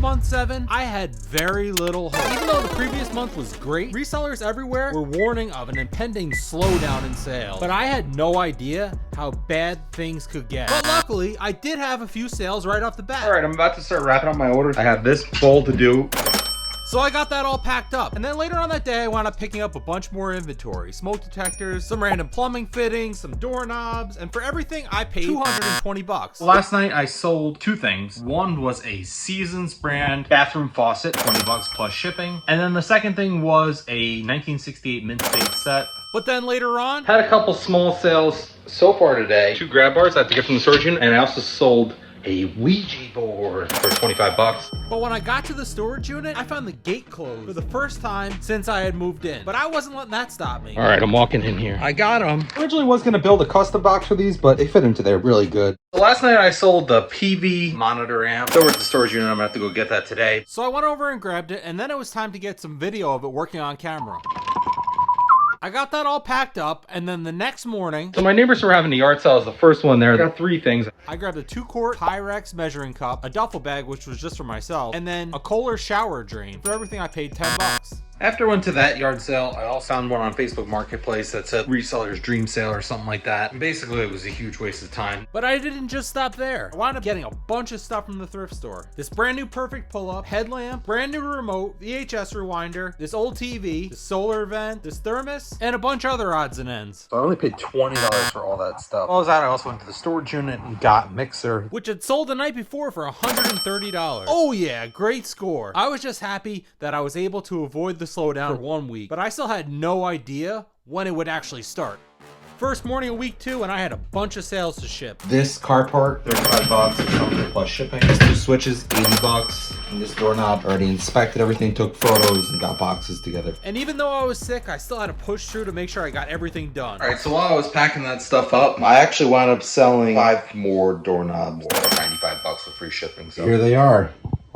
month 7, I had very little hope. Even though the previous month was great, resellers everywhere were warning of an impending slowdown in sales. But I had no idea how bad things could get. But luckily, I did have a few sales right off the bat. All right, I'm about to start wrapping up my orders. I have this bowl to do. So I got that all packed up. And then later on that day, I wound up picking up a bunch more inventory. Smoke detectors, some random plumbing fittings, some doorknobs, and for everything, I paid 220 bucks. Last night, I sold 2 things. One was a Seasons brand bathroom faucet, 20 bucks plus shipping. And then the second thing was a 1968 mint state set. But then later on, Had a couple small sales so far today. 2 grab bars I have to get from the storage unit, and I also sold a Ouija board for 25 bucks. But when I got to the storage unit, I found the gate closed for the first time since I had moved in. But I wasn't letting that stop me. All right, I'm walking in here. I got them. Originally was gonna build a custom box for these, but they fit into there really good. So last night I sold the PV monitor amp. So we're at the storage unit, I'm gonna have to go get that today. So I went over and grabbed it, and then it was time to get some video of it working on camera. I got that all packed up, and then the next morning, So my neighbors were having a yard sale as the first one there. I got 3 things. I grabbed a 2-quart Pyrex measuring cup, a duffel bag, which was just for myself, and then a Kohler shower drain. For everything, I paid 10 bucks. After I went to that yard sale, I also found one on Facebook Marketplace that said reseller's dream sale or something like that. And basically, it was a huge waste of time. But I didn't just stop there. I wound up getting a bunch of stuff from the thrift store. This brand new perfect pull-up, headlamp, brand new remote, VHS rewinder, this old TV, this solar vent, this thermos, and a bunch of other odds and ends. So I only paid $20 for all that stuff. While I was out, I also went to the storage unit and got a mixer. Which had sold the night before for $130. Oh yeah, great score. I was just happy that I was able to avoid the slowdown for 1 week, but I still had no idea when it would actually start. First morning of week 2, and I had a bunch of sales to ship. This car part, 35 bucks, plus shipping. These 2 switches, 80 bucks. And this doorknob, already inspected everything, took photos, and got boxes together. And even though I was sick, I still had to push through to make sure I got everything done. All right, so while I was packing that stuff up, I actually wound up selling 5 more doorknobs. 95 bucks with free shipping. So Here they are.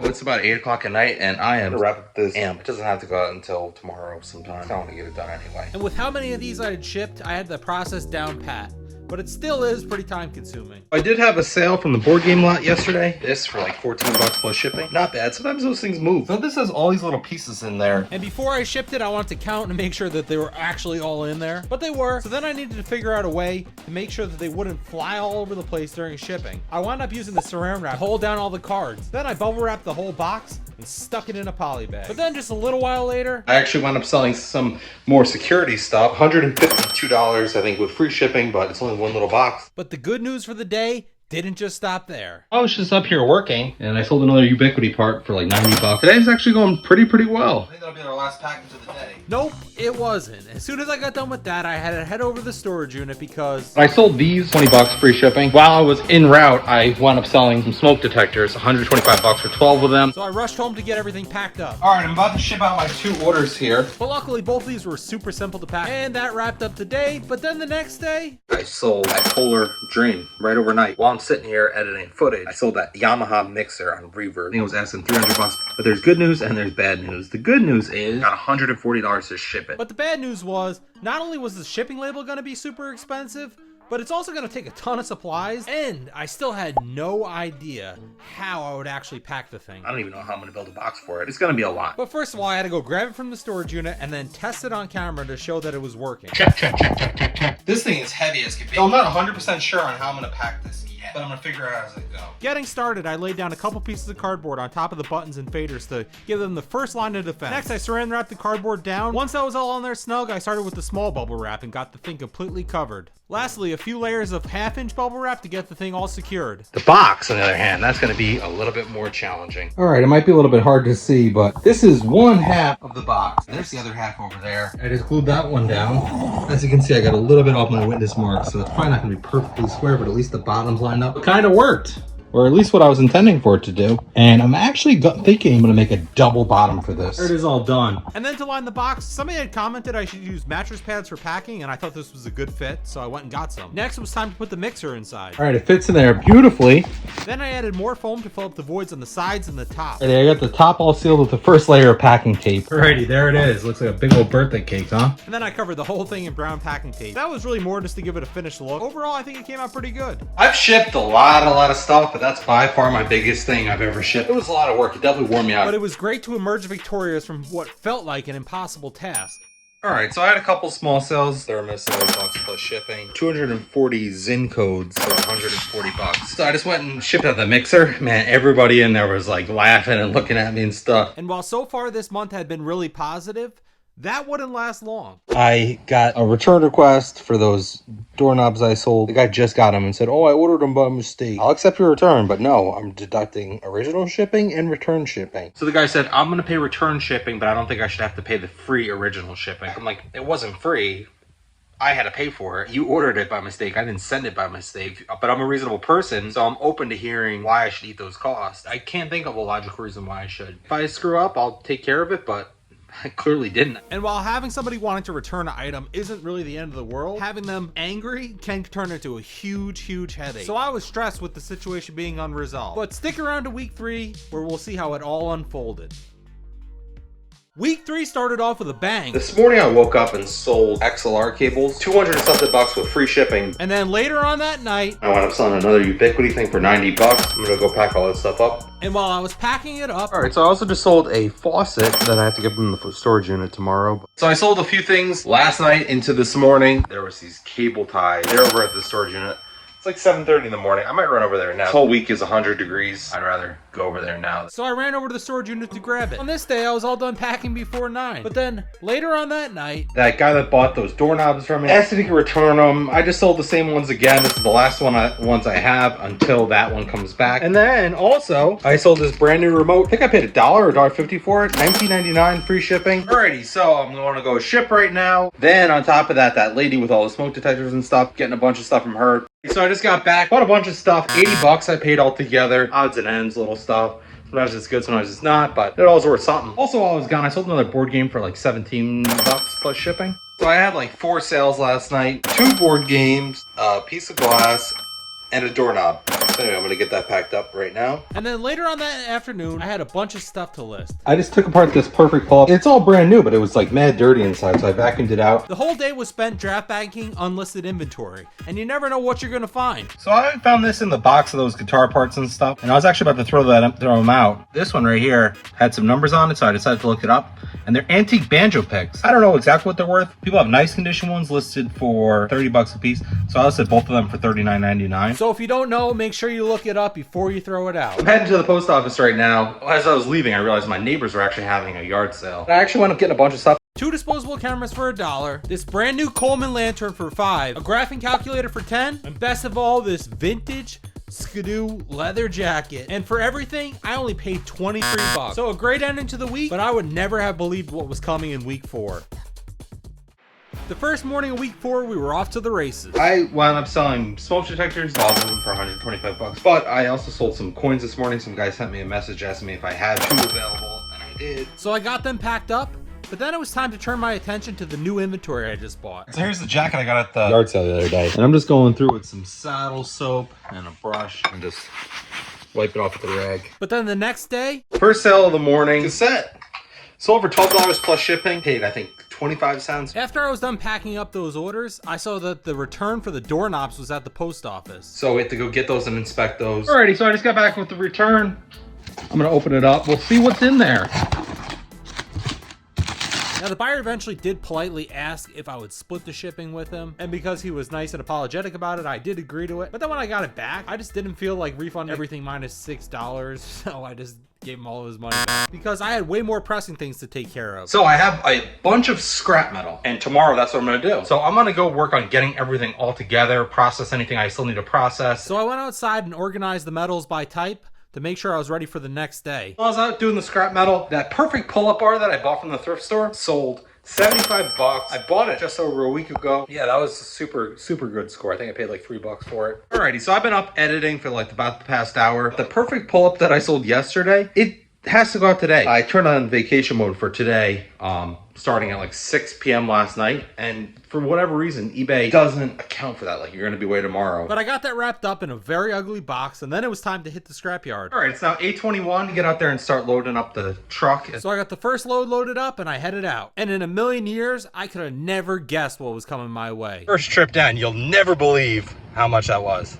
it's about 8 o'clock at night, and I am to wrap up this amp. It doesn't have to go out until tomorrow sometime. I want to get it done anyway. And with how many of these I had shipped, I had the process down pat. But it still is pretty time consuming. I did have a sale from the board game lot yesterday. This for like 14 bucks plus shipping. Not bad. Sometimes those things move. So this has all these little pieces in there. And before I shipped it, I wanted to count and make sure that they were actually all in there. But they were. So then I needed to figure out a way to make sure that they wouldn't fly all over the place during shipping. I wound up using the saran wrap to hold down all the cards. Then I bubble wrapped the whole box and stuck it in a poly bag. But then just a little while later, I actually wound up selling some more security stuff. $152, I think, with free shipping, but it's only one little box. But the good news for the day didn't just stop there. I was just up here working, and I sold another Ubiquity part for like 90 bucks. Today's actually going pretty well. I think that'll be our last package of the day. Nope, it wasn't. As soon as I got done with that, I had to head over to the storage unit because I sold these 20 bucks free shipping. While I was en route, I wound up selling some smoke detectors, 125 bucks for 12 of them. So I rushed home to get everything packed up. All right, I'm about to ship out my 2 orders here. But luckily, both of these were super simple to pack. And that wrapped up the day. But then the next day, I sold that Kohler drain right overnight. While I'm sitting here editing footage, I sold that Yamaha mixer on Reverb. I think it was asking 300 bucks. But there's good news and there's bad news. The good news is I got $140 to ship it. But the bad news was, not only was the shipping label going to be super expensive, but it's also going to take a ton of supplies, and I still had no idea how I would actually pack the thing. I don't even know how I'm going to build a box for it. It's going to be a lot. But first of all, I had to go grab it from the storage unit and then test it on camera to show that it was working. Check. This thing is heavy as can be. I'm not 100% sure on how I'm going to pack this yet, but I'm going to figure it out as I go. Getting started, I laid down a couple pieces of cardboard on top of the buttons and faders to give them the first line of defense. Next, I saran wrapped the cardboard down. Once that was all on there snug, I started with the small bubble wrap and got the thing completely covered. Lastly, a few layers of 1/2-inch bubble wrap to get the thing all secured. The box, on the other hand, that's going to be a little bit more challenging. All right, it might be a little bit hard to see, but this is 1/2 of the box. There's the other half over there. I just glued that one down. As you can see, I got a little bit off my witness mark, so it's probably not going to be perfectly square, but at least the bottom's lined up. It kind of worked. Or at least what I was intending for it to do. And I'm actually thinking I'm going to make a double bottom for this. There it is, all done. And then to line the box, somebody had commented I should use mattress pads for packing, and I thought this was a good fit, so I went and got some. Next, it was time to put the mixer inside. All right, it fits in there beautifully. Then I added more foam to fill up the voids on the sides and the top. I got the top all sealed with the first layer of packing tape. Alrighty, there it is. Looks like a big old birthday cake, huh? And then I covered the whole thing in brown packing tape. That was really more just to give it a finished look. Overall, I think it came out pretty good. I've shipped a lot of stuff, but that's by far my biggest thing I've ever shipped. It was a lot of work. It definitely wore me out. But it was great to emerge victorious from what felt like an impossible task. Alright, so I had a couple small sales. Thermos, $100 plus shipping. 240 Zin codes for $140. So I just went and shipped out the mixer. Man, everybody in there was like laughing and looking at me and stuff. And while so far this month had been really positive, that wouldn't last long. I got a return request for those doorknobs I sold. The guy just got them and said, oh, I ordered them by mistake. I'll accept your return, but no, I'm deducting original shipping and return shipping. So the guy said, I'm going to pay return shipping, but I don't think I should have to pay the free original shipping. I'm like, it wasn't free. I had to pay for it. You ordered it by mistake. I didn't send it by mistake. But I'm a reasonable person, so I'm open to hearing why I should eat those costs. I can't think of a logical reason why I should. If I screw up, I'll take care of it, but I clearly didn't. And while having somebody wanting to return an item isn't really the end of the world, having them angry can turn into a huge, huge headache. So I was stressed with the situation being unresolved. But stick around to week 3 where we'll see how it all unfolded. Week 3 started off with a bang. This morning I woke up and sold XLR cables, 200 and something bucks with free shipping. And then later on that night, I wound up selling another Ubiquity thing for 90 bucks. I'm gonna go pack all that stuff up. and while I was packing it up, Alright, so I also just sold a faucet that I have to get in the storage unit tomorrow. So I sold a few things last night into this morning. There was these cable ties. They're over at the storage unit. It's like 7:30 in the morning. I might run over there now. This whole week is 100 degrees. I'd rather go over there now. so I ran over to the storage unit to grab it. On this day, I was all done packing before 9. But then, later on that night, That guy that bought those doorknobs from me asked if he could return them. I just sold the same ones again. This is the last ones I have until that one comes back. And then also, I sold this brand new remote. I think I paid $1 or $1.50 for it. $19.99 free shipping. Alrighty, so I'm going to go ship right now. Then on top of that, that lady with all the smoke detectors and stuff, getting a bunch of stuff from her. So I just got back, bought a bunch of stuff. 80 bucks I paid all together. Odds and ends, little stuff. Sometimes it's good, sometimes it's not, but it all's worth something. Also, while I was gone, I sold another board game for like 17 bucks plus shipping. So I had like 4 sales last night. 2 board games, a piece of glass, and a doorknob. So anyway, I'm gonna get that packed up right now. and then later on that afternoon, I had a bunch of stuff to list. I just took apart this perfect pull-up. It's all brand new, but it was like mad dirty inside, so I vacuumed it out. The whole day was spent draft bagging unlisted inventory, and you never know what you're gonna find. So I found this in the box of those guitar parts and stuff, and I was actually about to throw them out. This one right here had some numbers on it, so I decided to look it up. And they're antique banjo picks. I don't know exactly what they're worth. People have nice condition ones listed for 30 bucks a piece, so I listed both of them for $39.99. So if you don't know, make sure you look it up before you throw it out. I'm heading to the post office right now. As I was leaving, I realized my neighbors were actually having a yard sale. I actually wound up getting a bunch of stuff. 2 disposable cameras for $1, this brand new Coleman lantern for $5, a graphing calculator for $10, and best of all, this vintage Skidoo leather jacket. And for everything, I only paid 23 bucks. So a great ending to the week, but I would never have believed what was coming in week 4. The first morning of week 4, we were off to the races. I wound up selling smoke detectors, all of them for 125 bucks. But I also sold some coins this morning. Some guy sent me a message asking me if I had 2 available, and I did. So I got them packed up, but then it was time to turn my attention to the new inventory I just bought. So here's the jacket I got at the yard sale the other day. And I'm just going through with some saddle soap and a brush and just wipe it off with a rag. But then the next day, First sale of the morning. Cassette. Sold for $12 plus shipping. Paid, I think, 25 cents. after I was done packing up those orders, I saw that the return for the doorknobs was at the post office. So we have to go get those and inspect those. Alrighty, so I just got back with the return. I'm gonna open it up. We'll see what's in there. Now, the buyer eventually did politely ask if I would split the shipping with him, and because he was nice and apologetic about it, I did agree to it. But then when I got it back, I just didn't feel like refunding everything minus $6, so I just gave him all of his money back because I had way more pressing things to take care of. So I have a bunch of scrap metal, and tomorrow that's what I'm gonna do. So I'm gonna go work on getting everything all together, process anything I still need to process. So I went outside and organized the metals by type to make sure I was ready for the next day. While I was out doing the scrap metal, that perfect pull-up bar that I bought from the thrift store sold 75 bucks. I bought it just over a week ago. Yeah, that was a super good score. I think I paid like 3 bucks for it. Alrighty, so I've been up editing for like about the past hour. The perfect pull-up that I sold yesterday, it has to go out today. I turned on vacation mode for today, starting at like 6 p.m. last night, and for whatever reason, eBay doesn't account for that. Like, you're gonna be away tomorrow. But I got that wrapped up in a very ugly box, and then it was time to hit the scrapyard. All right, it's now 8:21 to get out there and start loading up the truck. So I got the first load loaded up, and I headed out. And in a million years, I could have never guessed what was coming my way. First trip down, you'll never believe how much that was.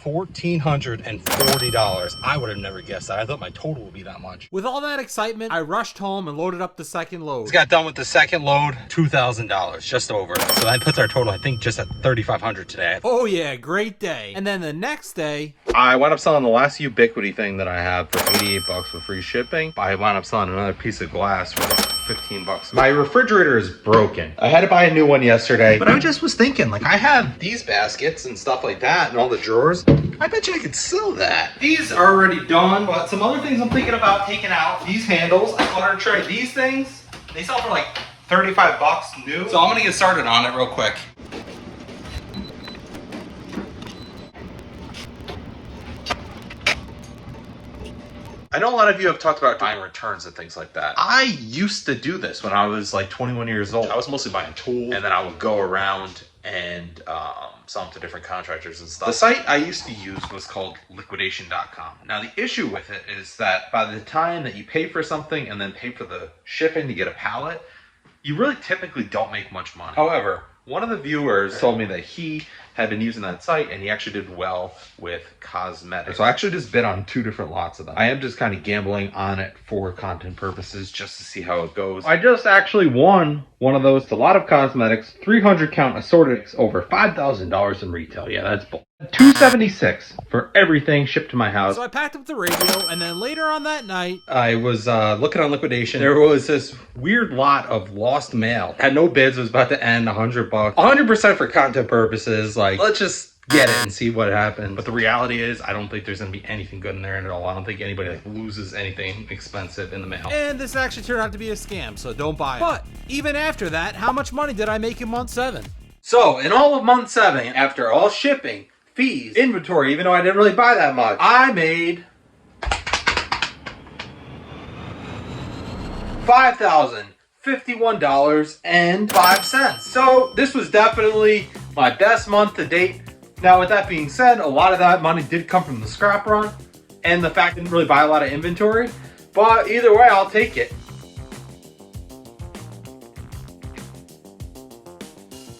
$1,440. I would have never guessed that. I thought my total would be that much. With all that excitement, I rushed home and loaded up the second load. Just got done with the second load, $2,000, just over. So that puts our total, I think, just at $3,500 today. Oh yeah, great day. And then the next day, I wound up selling the last Ubiquity thing that I have for 88 bucks with free shipping. I wound up selling another piece of glass for 15 bucks. My refrigerator is broken. I had to buy a new one yesterday, but I just was thinking, like, I have these baskets and stuff like that and all the drawers. I bet you I could sell that. These are already done, but some other things I'm thinking about taking out. These handles, I wanted to try these things. They sell for like 35 bucks new. So I'm gonna get started on it real quick. I know a lot of you have talked about buying returns and things like that. I used to do this when I was like 21 years old. I was mostly buying tools, and then I would go around and sell them to different contractors and stuff. The site I used to use was called liquidation.com. Now the issue with it is that by the time that you pay for something and then pay for the shipping to get a pallet, you really typically don't make much money. However, one of the viewers told me that he had been using that site and he actually did well with cosmetics. So I actually just bid on 2 different lots of them. I am just kind of gambling on it for content purposes just to see how it goes. I just actually won one of those. It's a lot of cosmetics, 300 count assorted, over $5,000 in retail. Yeah, that's bull. $276 for everything shipped to my house. so I packed up the radio, and then later on that night, I was looking on liquidation. There was this weird lot of lost mail. Had no bids. It was about to end. $100. 100% for content purposes. Like, let's just get it and see what happens. But the reality is, I don't think there's gonna be anything good in there at all. I don't think anybody like loses anything expensive in the mail. and this actually turned out to be a scam, so don't buy it. But even after that, how much money did I make in month 7? So in all of month 7, after all shipping, fees, inventory, even though I didn't really buy that much, I made $5,051.05. So this was definitely my best month to date. Now with that being said, a lot of that money did come from the scrap run and the fact I didn't really buy a lot of inventory. But either way, I'll take it.